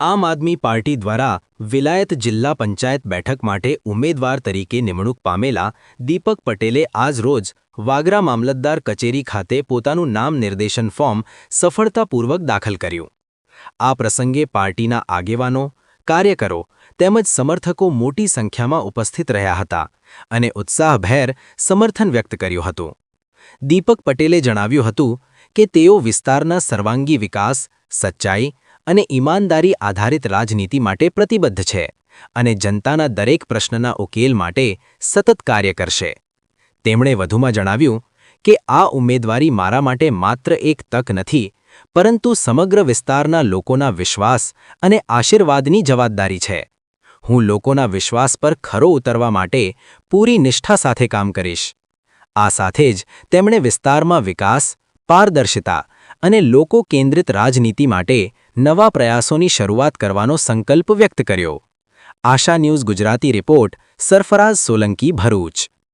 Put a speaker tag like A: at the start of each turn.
A: આમ આદમી પાર્ટી દ્વારા વિલાયત જિલ્લા પંચાયત બેઠક માટે ઉમેદવાર તરીકે નિમણૂક પામેલા દીપક પટેલે આજરોજ વાગરા મામલતદાર કચેરી ખાતે પોતાનું નામ નિર્દેશન ફોર્મ સફળતાપૂર્વક દાખલ કર્યું. આ પ્રસંગે પાર્ટીના આગેવાનો, કાર્યકરો તેમજ સમર્થકો મોટી સંખ્યામાં ઉપસ્થિત રહ્યા હતા અને ઉત્સાહભેર સમર્થન વ્યક્ત કર્યું હતું. દીપક પટેલે જણાવ્યું હતું કે તેઓ વિસ્તારના સર્વાંગી વિકાસ, સચ્ચાઈ અને ઈમાનદારી આધારિત રાજનીતિ માટે પ્રતિબદ્ધ છે અને જનતાના દરેક પ્રશ્નના ઉકેલ માટે સતત કાર્ય કરશે. તેમણે વધુમાં જણાવ્યું કે આ ઉમેદવારી મારા માટે માત્ર એક તક નથી, પરંતુ સમગ્ર વિસ્તારના લોકોના વિશ્વાસ અને આશીર્વાદની જવાબદારી છે. હું લોકોના વિશ્વાસ પર ખરો ઉતરવા માટે પૂરી નિષ્ઠા સાથે કામ કરીશ. આ સાથે જ તેમણે વિસ્તારમાં વિકાસ, પારદર્શિતા અને લોકો કેન્દ્રિત રાજનીતિ માટે નવા પ્રયાસોની શરૂઆત કરવાનો સંકલ્પ વ્યક્ત કર્યો. આશા ન્યૂઝ ગુજરાતી રિપોર્ટ, સરફરાઝ સોલંકી, ભરૂચ.